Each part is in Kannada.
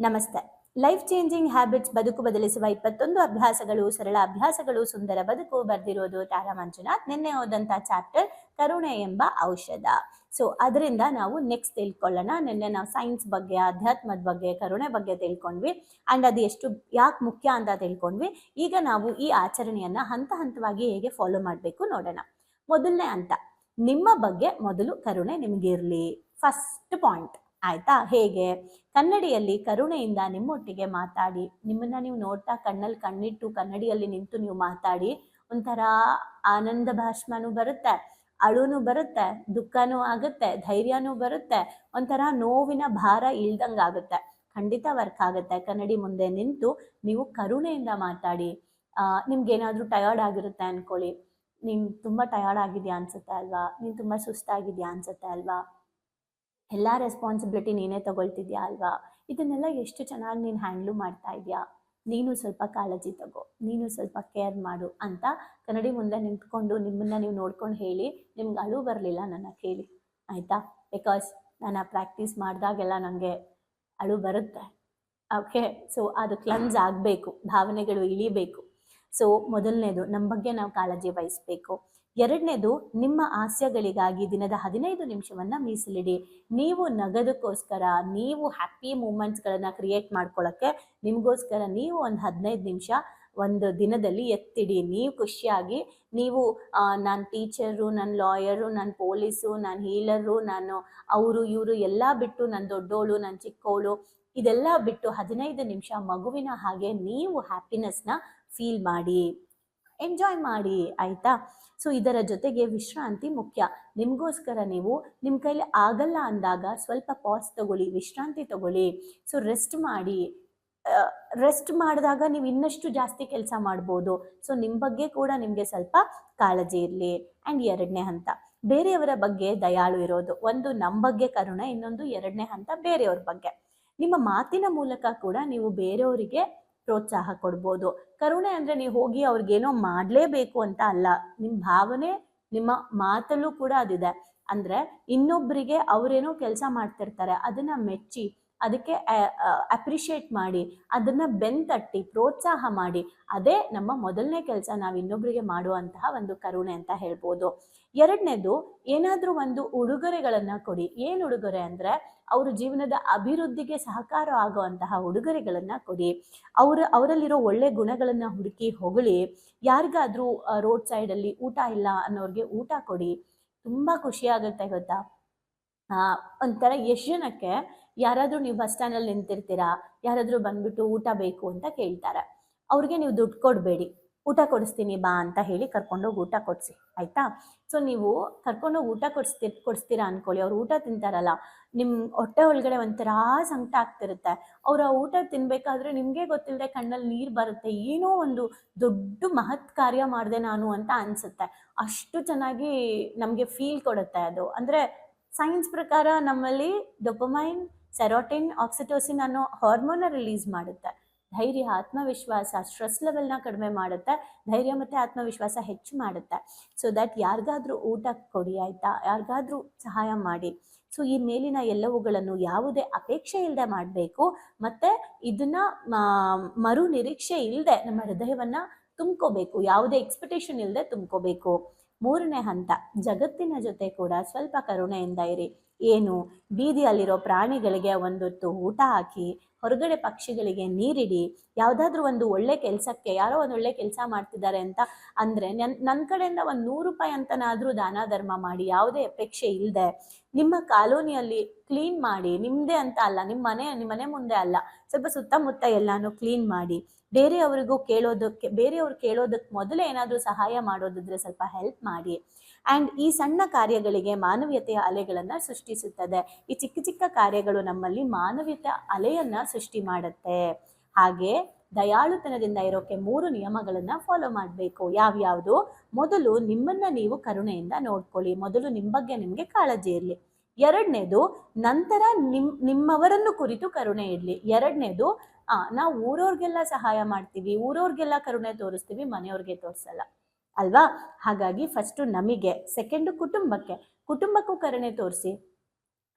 ನಮಸ್ತೆ. ಲೈಫ್ ಚೇಂಜಿಂಗ್ ಹ್ಯಾಬಿಟ್ಸ್ ಬದುಕು ಬದಲಿಸುವ 21 ಅಭ್ಯಾಸಗಳು, ಸರಳ ಅಭ್ಯಾಸಗಳು, ಸುಂದರ ಬದುಕು ಬರ್ದಿರೋದು ತಾರಾ ಮಂಜುನಾಥ್. ನಿನ್ನೆ ಓದಂತ ಚಾಪ್ಟರ್ ಕರುಣೆ ಎಂಬ ಔಷಧ. ಸೊ ಅದರಿಂದ ನಾವು ನೆಕ್ಸ್ಟ್ ತಿಳ್ಕೊಳ್ಳೋಣ. ನಿನ್ನೆ ನಾವು ಸೈನ್ಸ್ ಬಗ್ಗೆ, ಅಧ್ಯಾತ್ಮದ ಬಗ್ಗೆ, ಕರುಣೆ ಬಗ್ಗೆ ತಿಳ್ಕೊಂಡ್ವಿ. ಅಂಡ್ ಅದು ಯಾಕೆ ಮುಖ್ಯ ಅಂತ ತಿಳ್ಕೊಂಡ್ವಿ. ಈಗ ನಾವು ಈ ಆಚರಣೆಯನ್ನ ಹಂತ ಹಂತವಾಗಿ ಹೇಗೆ ಫಾಲೋ ಮಾಡಬೇಕು ನೋಡೋಣ. ಮೊದಲನೇ ಹಂತ, ನಿಮ್ಮ ಬಗ್ಗೆ ಮೊದಲು ಕರುಣೆ ನಿಮಗಿರ್ಲಿ. ಫಸ್ಟ್ ಪಾಯಿಂಟ್ ಆಯ್ತಾ? ಹೇಗೆ? ಕನ್ನಡಿಯಲ್ಲಿ ಕರುಣೆಯಿಂದ ನಿಮ್ಮೊಟ್ಟಿಗೆ ಮಾತಾಡಿ. ನಿಮ್ಮನ್ನ ನೀವು ನೋಡ್ತಾ ಕಣ್ಣಲ್ಲಿ ಕಣ್ಣಿಟ್ಟು ಕನ್ನಡಿಯಲ್ಲಿ ನಿಂತು ನೀವು ಮಾತಾಡಿ. ಒಂಥರ ಆನಂದ ಭಾಷ್ಮನೂ ಬರುತ್ತೆ, ಅಳುನು ಬರುತ್ತೆ, ದುಃಖನೂ ಆಗುತ್ತೆ, ಧೈರ್ಯನೂ ಬರುತ್ತೆ, ಒಂಥರ ನೋವಿನ ಭಾರ ಇಳ್ದಂಗಾಗುತ್ತೆ. ಖಂಡಿತ ವರ್ಕ್ ಆಗುತ್ತೆ. ಕನ್ನಡಿ ಮುಂದೆ ನಿಂತು ನೀವು ಕರುಣೆಯಿಂದ ಮಾತಾಡಿ. ನಿಮ್ಗೇನಾದ್ರೂ ಟಯರ್ಡ್ ಆಗಿರುತ್ತೆ ಅನ್ಕೊಳ್ಳಿ. ನೀನು ತುಂಬಾ ಟಯರ್ಡ್ ಆಗಿದ್ಯಾ ಅನ್ಸುತ್ತೆ ಅಲ್ವಾ? ನೀನು ತುಂಬಾ ಸುಸ್ತಾಗಿದ್ಯಾ ಅನ್ಸುತ್ತೆ ಅಲ್ವಾ? ಎಲ್ಲ ರೆಸ್ಪಾನ್ಸಿಬಿಲಿಟಿ ನೀನೇ ತಗೊಳ್ತಿದ್ಯಾ ಅಲ್ವಾ? ಇದನ್ನೆಲ್ಲ ಎಷ್ಟು ಚೆನ್ನಾಗಿ ನೀನು ಹ್ಯಾಂಡ್ಲು ಮಾಡ್ತಾ ಇದೆಯಾ? ನೀನು ಸ್ವಲ್ಪ ಕಾಳಜಿ ತಗೋ, ನೀನು ಸ್ವಲ್ಪ ಕೇರ್ ಮಾಡು ಅಂತ ಕನ್ನಡಿ ಮುಂದೆ ನಿಂತ್ಕೊಂಡು ನಿಮ್ಮನ್ನ ನೀವು ನೋಡ್ಕೊಂಡು ಹೇಳಿ. ನಿಮ್ಗೆ ಅಳು ಬರಲಿಲ್ಲ ನನ್ನ ಕೇಳಿ, ಆಯಿತಾ? ಬಿಕಾಸ್ ನಾನು ಆ ಪ್ರಾಕ್ಟೀಸ್ ಮಾಡಿದಾಗೆಲ್ಲ ನನಗೆ ಅಳು ಬರುತ್ತೆ. ಓಕೆ, ಸೊ ಅದು ಕ್ಲನ್ಸ್ ಆಗಬೇಕು, ಭಾವನೆಗಳು ಇಳಿಬೇಕು. ಸೊ ಮೊದಲನೇದು, ನಮ್ಮ ಬಗ್ಗೆ ನಾವು ಕಾಳಜಿ ವಹಿಸ್ಬೇಕು. ಎರಡನೇದು, ನಿಮ್ಮ ಹಾಸ್ಯಗಳಿಗಾಗಿ ದಿನದ 15 ನಿಮಿಷವನ್ನು ಮೀಸಲಿಡಿ. ನೀವು ನಗದಕ್ಕೋಸ್ಕರ, ನೀವು ಹ್ಯಾಪಿ ಮೂಮೆಂಟ್ಸ್ಗಳನ್ನು ಕ್ರಿಯೇಟ್ ಮಾಡ್ಕೊಳ್ಳೋಕ್ಕೆ ನಿಮಗೋಸ್ಕರ ನೀವು ಒಂದು 15 ನಿಮಿಷ ಒಂದು ದಿನದಲ್ಲಿ ಎತ್ತಿಡಿ. ನೀವು ಖುಷಿಯಾಗಿ, ನೀವು ನಾನು ಟೀಚರು, ನಾನು ಲಾಯರು, ನಾನು ಪೊಲೀಸು, ನಾನು ಹೀಲರು, ನಾನು ಅವರು ಇವರು ಎಲ್ಲ ಬಿಟ್ಟು, ನಾನು ದೊಡ್ಡೋಳು, ನಾನು ಚಿಕ್ಕವಳು, ಇದೆಲ್ಲ ಬಿಟ್ಟು 15 ನಿಮಿಷ ಮಗುವಿನ ಹಾಗೆ ನೀವು ಹ್ಯಾಪಿನೆಸ್ನ ಫೀಲ್ ಮಾಡಿ, ಎಂಜಾಯ್ ಮಾಡಿ, ಆಯಿತಾ? ಸೊ ಇದರ ಜೊತೆಗೆ ವಿಶ್ರಾಂತಿ ಮುಖ್ಯ. ನಿಮಗೋಸ್ಕರ ನೀವು ನಿಮ್ಮ ಕೈಲಿ ಆಗಲ್ಲ ಅಂದಾಗ ಸ್ವಲ್ಪ ಪಾಸ್ ತಗೊಳ್ಳಿ, ವಿಶ್ರಾಂತಿ ತಗೊಳ್ಳಿ. ಸೊ ರೆಸ್ಟ್ ಮಾಡಿ. ರೆಸ್ಟ್ ಮಾಡಿದಾಗ ನೀವು ಇನ್ನಷ್ಟು ಜಾಸ್ತಿ ಕೆಲಸ ಮಾಡ್ಬೋದು. ಸೊ ನಿಮ್ಮ ಬಗ್ಗೆ ಕೂಡ ನಿಮಗೆ ಸ್ವಲ್ಪ ಕಾಳಜಿ ಇರಲಿ. ಆ್ಯಂಡ್ ಎರಡನೇ ಹಂತ, ಬೇರೆಯವರ ಬಗ್ಗೆ ದಯಾಳು ಇರೋದು. ಒಂದು ನಮ್ಮ ಬಗ್ಗೆ ಕರುಣೆ, ಇನ್ನೊಂದು ಎರಡನೇ ಹಂತ ಬೇರೆಯವ್ರ ಬಗ್ಗೆ. ನಿಮ್ಮ ಮಾತಿನ ಮೂಲಕ ಕೂಡ ನೀವು ಬೇರೆಯವರಿಗೆ ಪ್ರೋತ್ಸಾಹ ಕೊಡ್ಬೋದು. ಕರುಣೆ ಅಂದರೆ ನೀವು ಹೋಗಿ ಅವ್ರಿಗೇನೋ ಮಾಡಲೇಬೇಕು ಅಂತ ಅಲ್ಲ. ನಿಮ್ಮ ಭಾವನೆ, ನಿಮ್ಮ ಮಾತಲ್ಲೂ ಕೂಡ ಅದಿದೆ. ಅಂದರೆ ಇನ್ನೊಬ್ಬರಿಗೆ ಅವರೇನೋ ಕೆಲಸ ಮಾಡ್ತಿರ್ತಾರೆ, ಅದನ್ನು ಮೆಚ್ಚಿ, ಅದಕ್ಕೆ ಅಪ್ರಿಷಿಯೇಟ್ ಮಾಡಿ, ಅದನ್ನು ಬೆನ್ತಟ್ಟಿ ಪ್ರೋತ್ಸಾಹ ಮಾಡಿ. ಅದೇ ನಮ್ಮ ಮೊದಲನೇ ಕೆಲಸ, ನಾವು ಇನ್ನೊಬ್ಬರಿಗೆ ಮಾಡುವಂತಹ ಒಂದು ಕರುಣೆ ಅಂತ ಹೇಳ್ಬೋದು. ಎರಡನೇದು, ಏನಾದರೂ ಒಂದು ಉಡುಗೊರೆಗಳನ್ನು ಕೊಡಿ. ಏನು ಉಡುಗೊರೆ ಅಂದರೆ ಅವ್ರ ಜೀವನದ ಅಭಿವೃದ್ಧಿಗೆ ಸಹಕಾರ ಆಗುವಂತಹ ಉಡುಗೊರೆಗಳನ್ನು ಕೊಡಿ. ಅವರಲ್ಲಿರೋ ಒಳ್ಳೆ ಗುಣಗಳನ್ನು ಹುಡುಕಿ ಹೊಗಳಿ. ಯಾರಿಗಾದ್ರೂ ರೋಡ್ ಸೈಡಲ್ಲಿ ಊಟ ಇಲ್ಲ ಅನ್ನೋರಿಗೆ ಊಟ ಕೊಡಿ. ತುಂಬ ಖುಷಿಯಾಗುತ್ತೆ ಗೊತ್ತಾ? ಒಂಥರ ಎಷ್ಟು ಜನಕ್ಕೆ, ಯಾರಾದರೂ ನೀವು ಬಸ್ ಸ್ಟ್ಯಾಂಡಲ್ಲಿ ನಿಂತಿರ್ತೀರಾ, ಯಾರಾದರೂ ಬಂದ್ಬಿಟ್ಟು ಊಟ ಬೇಕು ಅಂತ ಕೇಳ್ತಾರೆ. ಅವ್ರಿಗೆ ನೀವು ದುಡ್ಡು ಕೊಡಬೇಡಿ, ಊಟ ಕೊಡಿಸ್ತೀನಿ ಬಾ ಅಂತ ಹೇಳಿ ಕರ್ಕೊಂಡೋಗಿ ಊಟ ಕೊಡಿಸಿ, ಆಯಿತಾ? ಸೊ ನೀವು ಕರ್ಕೊಂಡೋಗಿ ಊಟ ಕೊಡಿಸ್ತೀರಾ ಅಂದ್ಕೊಳ್ಳಿ. ಅವ್ರು ಊಟ ತಿಂತಾರಲ್ಲ, ನಿಮ್ಮ ಹೊಟ್ಟೆ ಒಳಗಡೆ ಒಂಥರ ಸಂಕಟ ಆಗ್ತಿರುತ್ತೆ. ಅವ್ರು ಆ ಊಟ ತಿನ್ನಬೇಕಾದ್ರೆ ನಿಮಗೆ ಗೊತ್ತಿಲ್ಲದೆ ಕಣ್ಣಲ್ಲಿ ನೀರು ಬರುತ್ತೆ. ಏನೋ ಒಂದು ದೊಡ್ಡ ಮಹತ್ ಕಾರ್ಯ ಮಾಡಿದೆ ನಾನು ಅಂತ ಅನಿಸುತ್ತೆ. ಅಷ್ಟು ಚೆನ್ನಾಗಿ ನಮಗೆ ಫೀಲ್ ಕೊಡುತ್ತೆ ಅದು. ಅಂದರೆ ಸೈನ್ಸ್ ಪ್ರಕಾರ ನಮ್ಮಲ್ಲಿ ಡೊಪಮೈನ್, ಸೆರೋಟಿನ್, ಆಕ್ಸಿಟೋಸಿನ್ ಅನ್ನೋ ಹಾರ್ಮೋನ ರಿಲೀಸ್ ಮಾಡುತ್ತೆ. ಧೈರ್ಯ, ಆತ್ಮವಿಶ್ವಾಸ, ಸ್ಟ್ರೆಸ್ ಲೆವೆಲ್ನ ಕಡಿಮೆ ಮಾಡುತ್ತೆ. ಧೈರ್ಯ ಮತ್ತು ಆತ್ಮವಿಶ್ವಾಸ ಹೆಚ್ಚು ಮಾಡುತ್ತೆ. ಸೊ ದಟ್ ಯಾರಿಗಾದ್ರೂ ಊಟ ಕೊಡಿ, ಆಯಿತಾ? ಯಾರಿಗಾದ್ರೂ ಸಹಾಯ ಮಾಡಿ. ಸೊ ಈ ಮೇಲಿನ ಎಲ್ಲವುಗಳನ್ನು ಯಾವುದೇ ಅಪೇಕ್ಷೆ ಇಲ್ಲದೆ ಮಾಡಬೇಕು. ಮತ್ತು ಇದನ್ನು ಮರು ನಿರೀಕ್ಷೆ ಇಲ್ಲದೆ ನಮ್ಮ ಹೃದಯವನ್ನು ತುಂಬ್ಕೋಬೇಕು. ಯಾವುದೇ ಎಕ್ಸ್ಪೆಕ್ಟೇಷನ್ ಇಲ್ಲದೆ ತುಂಬ್ಕೋಬೇಕು. ಮೂರನೇ ಹಂತ, ಜಗತ್ತಿನ ಜೊತೆ ಕೂಡ ಸ್ವಲ್ಪ ಕರುಣೆಯಿಂದ ಇರಿ. ಏನು? ಬೀದಿಯಲ್ಲಿರೋ ಪ್ರಾಣಿಗಳಿಗೆ ಒಂದೊತ್ತು ಊಟ ಹಾಕಿ, ಹೊರಗಡೆ ಪಕ್ಷಿಗಳಿಗೆ ನೀರಿಡಿ. ಯಾವುದಾದ್ರೂ ಒಂದು ಒಳ್ಳೆ ಕೆಲಸಕ್ಕೆ, ಯಾರೋ ಒಂದು ಒಳ್ಳೆ ಕೆಲಸ ಮಾಡ್ತಿದ್ದಾರೆ ಅಂತ ಅಂದರೆ ನನ್ನ ಕಡೆಯಿಂದ ಒಂದು 100 ರೂಪಾಯಿ ಅಂತನಾದರೂ ದಾನ ಧರ್ಮ ಮಾಡಿ, ಯಾವುದೇ ಅಪೇಕ್ಷೆ ಇಲ್ಲದೆ. ನಿಮ್ಮ ಕಾಲೋನಿಯಲ್ಲಿ ಕ್ಲೀನ್ ಮಾಡಿ. ನಿಮ್ಮದೇ ಅಂತ ಅಲ್ಲ, ನಿಮ್ಮ ಮನೆ ಮುಂದೆ ಅಲ್ಲ, ಸ್ವಲ್ಪ ಸುತ್ತಮುತ್ತ ಎಲ್ಲಾನು ಕ್ಲೀನ್ ಮಾಡಿ. ಬೇರೆಯವ್ರು ಕೇಳೋದಕ್ಕೆ ಮೊದಲೇ ಏನಾದರೂ ಸಹಾಯ ಮಾಡೋದಿದ್ರೆ ಸ್ವಲ್ಪ ಹೆಲ್ಪ್ ಮಾಡಿ. ಆ್ಯಂಡ್ ಈ ಸಣ್ಣ ಕಾರ್ಯಗಳಿಗೆ ಮಾನವೀಯತೆಯ ಅಲೆಗಳನ್ನು ಸೃಷ್ಟಿಸುತ್ತದೆ. ಈ ಚಿಕ್ಕ ಚಿಕ್ಕ ಕಾರ್ಯಗಳು ನಮ್ಮಲ್ಲಿ ಮಾನವೀಯತೆಯ ಅಲೆಯನ್ನು ಸೃಷ್ಟಿ ಮಾಡುತ್ತೆ. ಹಾಗೆ ದಯಾಳುತನದಿಂದ ಇರೋಕ್ಕೆ 3 ನಿಯಮಗಳನ್ನು ಫಾಲೋ ಮಾಡಬೇಕು. ಯಾವ್ಯಾವುದು? ಮೊದಲು, ನಿಮ್ಮನ್ನು ನೀವು ಕರುಣೆಯಿಂದ ನೋಡ್ಕೊಳ್ಳಿ. ಮೊದಲು ನಿಮ್ಮ ಬಗ್ಗೆ ನಿಮಗೆ ಕಾಳಜಿ ಇರಲಿ. ಎರಡನೇದು, ನಂತರ ನಿಮ್ಮವರನ್ನು ಕುರಿತು ಕರುಣೆ ಇರಲಿ. ಎರಡನೇದು, ನಾವು ಊರವ್ರಿಗೆಲ್ಲ ಸಹಾಯ ಮಾಡ್ತೀವಿ, ಊರವ್ರಿಗೆಲ್ಲ ಕರುಣೆ ತೋರಿಸ್ತೀವಿ, ಮನೆಯವ್ರಿಗೆ ತೋರಿಸಲ್ಲ ಅಲ್ವಾ? ಹಾಗಾಗಿ ಫಸ್ಟು ನಮಗೆ, ಸೆಕೆಂಡು ಕುಟುಂಬಕ್ಕೂ ಕರುಣೆ ತೋರಿಸಿ.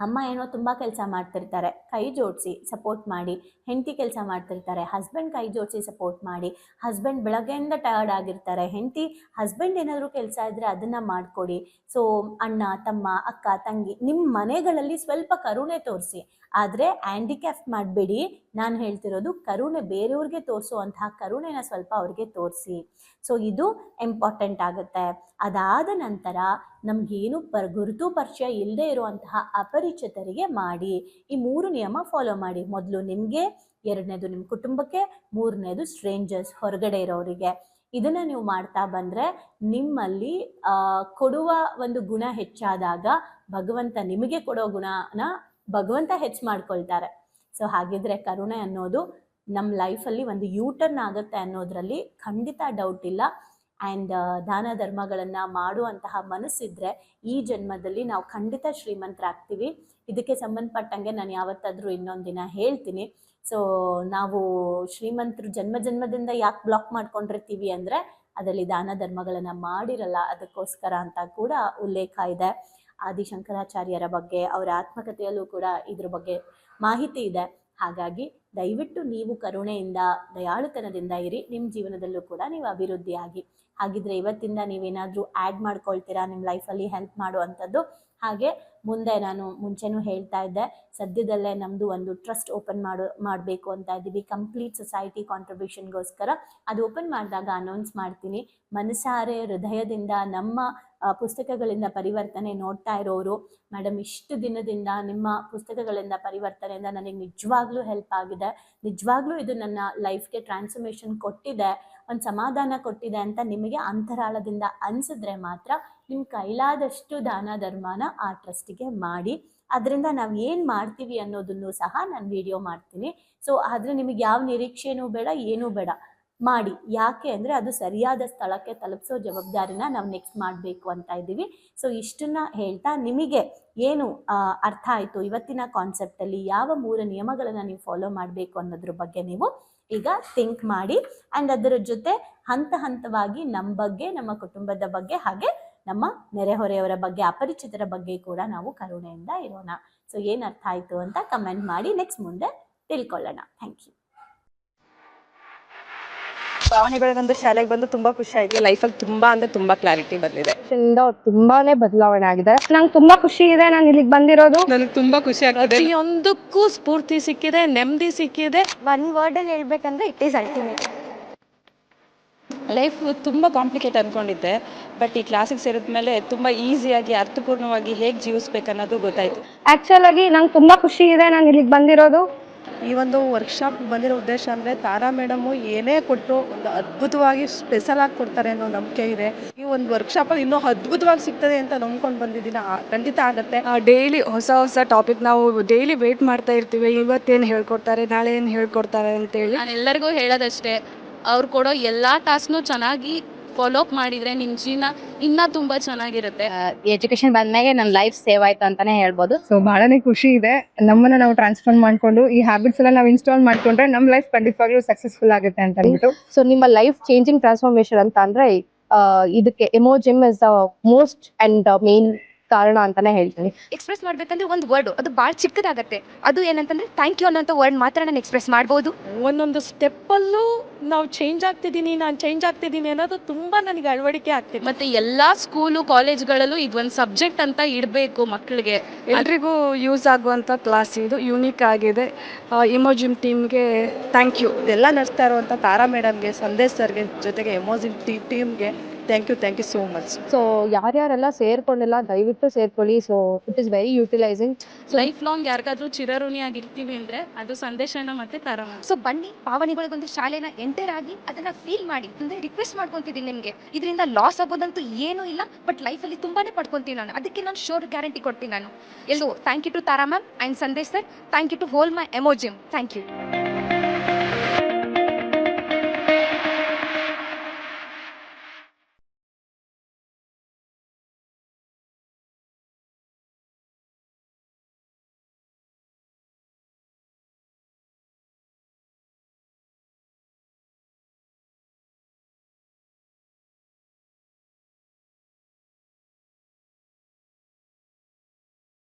ಅಮ್ಮ ಏನೋ ತುಂಬ ಕೆಲಸ ಮಾಡ್ತಿರ್ತಾರೆ, ಕೈ ಜೋಡಿಸಿ ಸಪೋರ್ಟ್ ಮಾಡಿ. ಹೆಂಡತಿ ಕೆಲಸ ಮಾಡ್ತಿರ್ತಾರೆ, ಹಸ್ಬೆಂಡ್ ಕೈ ಜೋಡಿಸಿ ಸಪೋರ್ಟ್ ಮಾಡಿ. ಹಸ್ಬೆಂಡ್ ಬೆಳಗ್ಗೆಯಿಂದ ಟಯರ್ಡ್ ಆಗಿರ್ತಾರೆ, ಹೆಂಡತಿ ಹಸ್ಬೆಂಡ್ ಏನಾದರೂ ಕೆಲಸ ಇದ್ದರೆ ಅದನ್ನು ಮಾಡಿಕೊಡಿ. ಸೊ ಅಣ್ಣ ತಮ್ಮ ಅಕ್ಕ ತಂಗಿ ನಿಮ್ಮ ಮನೆಗಳಲ್ಲಿ ಸ್ವಲ್ಪ ಕರುಣೆ ತೋರಿಸಿ. ಆದರೆ ಹ್ಯಾಂಡಿಕ್ಯಾಫ್ಟ್ ಮಾಡಬೇಡಿ. ನಾನು ಹೇಳ್ತಿರೋದು ಕರುಣೆ, ಬೇರೆಯವ್ರಿಗೆ ತೋರಿಸುವಂತಹ ಕರುಣೆನ ಸ್ವಲ್ಪ ಅವ್ರಿಗೆ ತೋರಿಸಿ. ಸೊ ಇದು ಇಂಪಾರ್ಟೆಂಟ್ ಆಗುತ್ತೆ. ಅದಾದ ನಂತರ ನಮಗೇನು ಗುರುತು ಪರಿಚಯ ಇಲ್ಲದೆ ಇರುವಂತಹ ಅಪರಿಚಿತರಿಗೆ ಮಾಡಿ. ಈ 3 ನಿಯಮ ಫಾಲೋ ಮಾಡಿ. ಮೊದಲು ನಿಮಗೆ, 2ನೇದು ನಿಮ್ಮ ಕುಟುಂಬಕ್ಕೆ, 3ನೇದು ಸ್ಟ್ರೇಂಜರ್ಸ್, ಹೊರಗಡೆ ಇರೋರಿಗೆ. ಇದನ್ನು ನೀವು ಮಾಡ್ತಾ ಬಂದರೆ ನಿಮ್ಮಲ್ಲಿ ಕೊಡುವ ಒಂದು ಗುಣ ಹೆಚ್ಚಾದಾಗ ಭಗವಂತ ನಿಮಗೆ ಕೊಡೋ ಗುಣನ ಭಗವಂತ ಹೆಚ್ಚು ಮಾಡ್ಕೊಳ್ತಾರೆ. ಸೊ ಹಾಗಿದ್ರೆ ಕರುಣೆ ಅನ್ನೋದು ನಮ್ಮ ಲೈಫಲ್ಲಿ ಒಂದು ಯೂಟರ್ನ್ ಆಗುತ್ತೆ ಅನ್ನೋದ್ರಲ್ಲಿ ಖಂಡಿತ ಡೌಟ್ ಇಲ್ಲ. ಆ್ಯಂಡ್ ದಾನ ಧರ್ಮಗಳನ್ನು ಮಾಡುವಂತಹ ಮನಸ್ಸಿದ್ರೆ ಈ ಜನ್ಮದಲ್ಲಿ ನಾವು ಖಂಡಿತ ಶ್ರೀಮಂತರಾಗ್ತೀವಿ. ಇದಕ್ಕೆ ಸಂಬಂಧಪಟ್ಟಂಗೆ ನಾನು ಯಾವತ್ತಾದರೂ ಇನ್ನೊಂದು ದಿನ ಹೇಳ್ತೀನಿ. ಸೊ ನಾವು ಶ್ರೀಮಂತರು ಜನ್ಮದಿಂದ ಯಾಕೆ ಬ್ಲಾಕ್ ಮಾಡ್ಕೊಂಡಿರ್ತೀವಿ ಅಂದರೆ ಅದರಲ್ಲಿ ದಾನ ಧರ್ಮಗಳನ್ನು ಮಾಡಿರಲ್ಲ, ಅದಕ್ಕೋಸ್ಕರ ಅಂತ ಕೂಡ ಉಲ್ಲೇಖ ಇದೆ. ಆದಿಶಂಕರಾಚಾರ್ಯರ ಬಗ್ಗೆ ಅವರ ಆತ್ಮಕಥೆಯಲ್ಲೂ ಕೂಡ ಇದ್ರ ಬಗ್ಗೆ ಮಾಹಿತಿ ಇದೆ. ಹಾಗಾಗಿ ದಯವಿಟ್ಟು ನೀವು ಕರುಣೆಯಿಂದ, ದಯಾಳುತನದಿಂದ ಇರಿ. ನಿಮ್ಮ ಜೀವನದಲ್ಲೂ ಕೂಡ ನೀವು ಅಭಿವೃದ್ಧಿಯಾಗಿ. ಹಾಗಿದ್ರೆ ಇವತ್ತಿಂದ ನೀವೇನಾದರೂ ಆ್ಯಡ್ ಮಾಡ್ಕೊಳ್ತೀರಾ ನಿಮ್ಮ ಲೈಫಲ್ಲಿ ಹೆಲ್ಪ್ ಮಾಡುವಂಥದ್ದು. ಹಾಗೆ ಮುಂದೆ ನಾನು ಮುಂಚೆನೂ ಹೇಳ್ತಾ ಇದ್ದೆ, ಸದ್ಯದಲ್ಲೇ ನಮ್ಮದು ಒಂದು ಟ್ರಸ್ಟ್ ಓಪನ್ ಮಾಡಬೇಕು ಅಂತ ಇದ್ದೀವಿ, ಕಂಪ್ಲೀಟ್ ಸೊಸೈಟಿ ಕಾಂಟ್ರಿಬ್ಯೂಷನ್ಗೋಸ್ಕರ. ಅದು ಓಪನ್ ಮಾಡಿದಾಗ ಅನೌನ್ಸ್ ಮಾಡ್ತೀನಿ. ಮನಸಾರೆ ಹೃದಯದಿಂದ ನಮ್ಮ ಪುಸ್ತಕಗಳಿಂದ ಪರಿವರ್ತನೆ ನೋಡ್ತಾ ಇರೋರು, ಮೇಡಮ್ ಇಷ್ಟು ದಿನದಿಂದ ನಿಮ್ಮ ಪುಸ್ತಕಗಳಿಂದ ಪರಿವರ್ತನೆಯಿಂದ ನನಗೆ ನಿಜವಾಗ್ಲೂ ಹೆಲ್ಪ್ ಆಗಿದೆ, ನಿಜವಾಗ್ಲೂ ಇದು ನನ್ನ ಲೈಫ್ಗೆ ಟ್ರಾನ್ಸ್ಫರ್ಮೇಷನ್ ಕೊಟ್ಟಿದೆ, ಒಂದು ಸಮಾಧಾನ ಕೊಟ್ಟಿದೆ ಅಂತ ನಿಮಗೆ ಅಂತರಾಳದಿಂದ ಅನಿಸಿದ್ರೆ ಮಾತ್ರ ನಿಮ್ಮ ಕೈಲಾದಷ್ಟು ದಾನ ಧರ್ಮನ ಆ ಟ್ರಸ್ಟಿಗೆ ಮಾಡಿ. ಅದರಿಂದ ನಾವು ಏನು ಮಾಡ್ತೀವಿ ಅನ್ನೋದನ್ನು ಸಹ ನಾನು ವಿಡಿಯೋ ಮಾಡ್ತೀನಿ. ಸೊ ಆದರೆ ನಿಮಗೆ ಯಾವ ನಿರೀಕ್ಷೆನೂ ಬೇಡ, ಏನೂ ಬೇಡ, ಮಾಡಿ. ಯಾಕೆ ಅಂದರೆ ಅದು ಸರಿಯಾದ ಸ್ಥಳಕ್ಕೆ ತಲುಪಿಸೋ ಜವಾಬ್ದಾರಿನ ನಾವು ನೆಕ್ಸ್ಟ್ ಮಾಡಬೇಕು ಅಂತ ಇದ್ದೀವಿ. ಸೊ ಇಷ್ಟನ್ನ ಹೇಳ್ತಾ ನಿಮಗೆ ಏನು ಅರ್ಥ ಆಯಿತು ಇವತ್ತಿನ ಕಾನ್ಸೆಪ್ಟಲ್ಲಿ, ಯಾವ 3 ನಿಯಮಗಳನ್ನು ನೀವು ಫಾಲೋ ಮಾಡಬೇಕು ಅನ್ನೋದ್ರ ಬಗ್ಗೆ ನೀವು ಈಗ ಥಿಂಕ್ ಮಾಡಿ. ಆ್ಯಂಡ್ ಅದರ ಜೊತೆ ಹಂತ ಹಂತವಾಗಿ ನಮ್ಮ ಬಗ್ಗೆ, ನಮ್ಮ ಕುಟುಂಬದ ಬಗ್ಗೆ, ಹಾಗೆ ನಮ್ಮ ನೆರೆಹೊರೆಯವರ ಬಗ್ಗೆ, ಅಪರಿಚಿತರ ಬಗ್ಗೆ ಕೂಡ ನಾವು ಕರುಣೆಯಿಂದ ಇರೋಣ. ಸೊ ಏನು ಅರ್ಥ ಆಯಿತು ಅಂತ ಕಮೆಂಟ್ ಮಾಡಿ. ನೆಕ್ಸ್ಟ್ ಮುಂದೆ ತಿಳ್ಕೊಳ್ಳೋಣ. Thank you. ಭಾವನೆಗಳಿಗೊಂದು ಶಾಲೆಗೆ ಬಂದು ತುಂಬಾ ಖುಷಿ ಆಯ್ತು. ಲೈಫಲ್ಲಿ ತುಂಬಾ ಅಂದ್ರೆ ತುಂಬಾ ಕ್ಲಾರಿಟಿ ಬಂದಿದೆ. ತುಂಬಾನೇ ಬದಲಾವಣೆ ಆಗಿದೆ. ನಂಗೆ ತುಂಬಾ ಖುಷಿ ಇದೆ ನಾನು ಇಲ್ಲಿಗೆ ಬಂದಿರೋದು. ನನಗೆ ತುಂಬಾ ಖುಷಿ ಆಗ್ತದೆ. ಪ್ರತಿಯೊಂದಕ್ಕೂ ಸ್ಫೂರ್ತಿ ಸಿಕ್ಕಿದೆ, ನೆಮ್ಮದಿ ಸಿಕ್ಕಿದೆ. ಒನ್ ವರ್ಡ್ ಅಲ್ಲಿ ಹೇಳ್ಬೇಕಂದ್ರೆ ಇಟ್ ಈಸ್ ಅಲ್ಟಿಮೇಟ್. ಲೈಫ್ ತುಂಬ ಕಾಂಪ್ಲಿಕೇಟ್ ಅಂದ್ಕೊಂಡಿದ್ದೆ, ಬಟ್ ಈ ಕ್ಲಾಸಿಗೆ ಸೇರಿದ್ಮೇಲೆ ತುಂಬ ಈಸಿಯಾಗಿ ಅರ್ಥಪೂರ್ಣವಾಗಿ ಹೇಗೆ ಜೀವಿಸ್ಬೇಕು ಅನ್ನೋದು ಗೊತ್ತಾಯಿತು. ಆ್ಯಕ್ಚುಲ್ ಆಗಿ ನಂಗೆ ತುಂಬ ಖುಷಿ ಇದೆ ನಾನು ಇಲ್ಲಿಗೆ ಬಂದಿರೋದು. ಈ ಒಂದು ವರ್ಕ್ಶಾಪ್ ಬಂದಿರೋ ಉದ್ದೇಶ ಅಂದರೆ ತಾರಾ ಮೇಡಮು ಏನೇ ಕೊಟ್ಟರು ಒಂದು ಅದ್ಭುತವಾಗಿ ಸ್ಪೆಷಲ್ ಆಗಿ ಕೊಡ್ತಾರೆ ಅನ್ನೋ ನಂಬಿಕೆ ಇದೆ. ಈ ಒಂದು ವರ್ಕ್ಶಾಪಲ್ಲಿ ಇನ್ನೂ ಅದ್ಭುತವಾಗಿ ಸಿಗ್ತದೆ ಅಂತ ನಂಬ್ಕೊಂಡು ಬಂದಿದ್ದೀನಿ. ಖಂಡಿತ ಆಗುತ್ತೆ. ಡೈಲಿ ಹೊಸ ಹೊಸ ಟಾಪಿಕ್ ನಾವು ಡೈಲಿ ವೇಟ್ ಮಾಡ್ತಾ ಇರ್ತೀವಿ, ಇವತ್ತೇನು ಹೇಳ್ಕೊಡ್ತಾರೆ, ನಾಳೆ ಏನು ಹೇಳ್ಕೊಡ್ತಾರೆ ಅಂತೇಳಿ. ನಾನು ಎಲ್ಲರಿಗೂ ಹೇಳೋದಷ್ಟೇ, ಅವ್ರು ಕೊಡೋ ಎಲ್ಲ ಟಾಸ್ಕ್ನು ಚೆನ್ನಾಗಿ ಫಾಲೋ ಅಪ್ ಮಾಡಿದರೆ ನಿಮ್ಮ ಜೀವನ ಇನ್ನೂ ತುಂಬ ಚೆನ್ನಾಗಿರುತ್ತೆ. ಎಜುಕೇಶನ್ ಬಂದ್ಮೇಲೆ ನನ್ನ ಲೈಫ್ ಸೇವ್ ಆಯ್ತು ಅಂತಾನೆ ಹೇಳ್ಬೋದು. ಸೊ ಬಹಳನೇ ಖುಷಿ ಇದೆ. ನಮ್ಮನ್ನ ನಾವು ಟ್ರಾನ್ಸ್ಫಾರ್ಮ್ ಮಾಡ್ಕೊಂಡು ಈ ಹ್ಯಾಬಿಟ್ಸ್ ಎಲ್ಲ ನಾವು ಇನ್ಸ್ಟಾಲ್ ಮಾಡ್ಕೊಂಡ್ರೆ ನಮ್ಮ ಲೈಫ್ ಖಂಡಿತವಾಗ್ಲೂ ಸಕ್ಸಸ್ಫುಲ್ ಆಗುತ್ತೆ ಅಂತ ಹೇಳ್ಬಿಟ್ಟು. ಸೊ ನಿಮ್ಮ ಲೈಫ್ ಚೇಂಜಿಂಗ್ ಟ್ರಾನ್ಸ್ಫಾರ್ಮೇಶನ್ ಅಂತ ಅಂದ್ರೆ ಇದಕ್ಕೆ ಎಮೋಜಿಮ್ is the most and main ಕಾರಣ ಅಂತಾನೆ ಹೇಳ್ತೀನಿ. ಎಕ್ಸ್ಪ್ರೆಸ್ ಮಾಡ್ಬೇಕಂದ್ರೆ ಒಂದು ವರ್ಡ್ ಅದು ಭಾಳ ಚಿಕ್ಕದಾಗತ್ತೆ. ಅದು ಏನಂತಂದ್ರೆ ಥ್ಯಾಂಕ್ ಯು ಅನ್ನೋಂಥ ವರ್ಡ್ ಮಾತ್ರ ನಾನು ಎಕ್ಸ್ಪ್ರೆಸ್ ಮಾಡ್ಬೋದು. ಒಂದೊಂದು ಸ್ಟೆಪ್ಪಲ್ಲೂ ನಾವು ಚೇಂಜ್ ಆಗ್ತಿದ್ದೀನಿ, ನಾನು ಚೇಂಜ್ ಆಗ್ತಿದ್ದೀನಿ ಅನ್ನೋದು ತುಂಬಾ ನನಗೆ ಅಳವಡಿಕೆ ಆಗ್ತಿದೆ. ಮತ್ತು ಎಲ್ಲ ಸ್ಕೂಲು ಕಾಲೇಜ್ಗಳಲ್ಲೂ ಇದೊಂದು ಸಬ್ಜೆಕ್ಟ್ ಅಂತ ಇಡಬೇಕು ಮಕ್ಕಳಿಗೆ. ಎಲ್ರಿಗೂ ಯೂಸ್ ಆಗುವಂಥ ಕ್ಲಾಸ್ ಇದು, ಯೂನಿಕ್ ಆಗಿದೆ. ಇಮೋಜಿಮ್ ಟೀಮ್ಗೆ ಥ್ಯಾಂಕ್ ಯು. ಎಲ್ಲ ನಡೆಸ್ತಾ ಇರುವಂಥ ತಾರಾ ಮೇಡಮ್ಗೆ, ಸಂದೇಶ್ ಸರ್ಗೆ, ಜೊತೆಗೆ ಎಮೋಜಿಮ್ ಟೀಮ್ಗೆ thank you so much. So ಯಾರ್ಯಾರೆಲ್ಲ ಸೇರ್ಕೊಂಡಿಲ್ಲ ದಯವಿಟ್ಟು ಸೇರ್ಕೊಳ್ಳಿ. So it is very utilising. Life long ಯಾರಿಗಾದ್ರೂ ಚಿರಋಣಿಯಾಗಿರ್ತೀವಿ ಅಂದರೆ ಅದು ಸಂದೇಶನ ಮತ್ತು ತಾರಾ. ಸೊ ಬನ್ನಿ, ಭಾವನೆಗಳಿಗೊಂದು ಶಾಲೆನ ಎಂಟರ್ ಆಗಿ ಅದನ್ನ ಫೀಲ್ ಮಾಡಿ. ಅಂದ್ರೆ ರಿಕ್ವೆಸ್ಟ್ ಮಾಡ್ಕೊಂತಿದ್ದೀನಿ ನಿಮಗೆ, ಇದರಿಂದ ಲಾಸ್ ಆಗೋದಂತೂ ಏನೂ ಇಲ್ಲ, ಬಟ್ ಲೈಫಲ್ಲಿ ತುಂಬಾನೇ ಪಡ್ಕೊಂತೀನಿ ನಾನು. ಅದಕ್ಕೆ ನಾನು ಶೋರ್ ಗ್ಯಾರಂಟಿ ಕೊಡ್ತೀನಿ ನಾನು. ಎಲ್ಲೋ thank you to Tara ma'am and Sandesh sir. Thank you to whole my ಎಮೋಜಿಮ್. Thank you.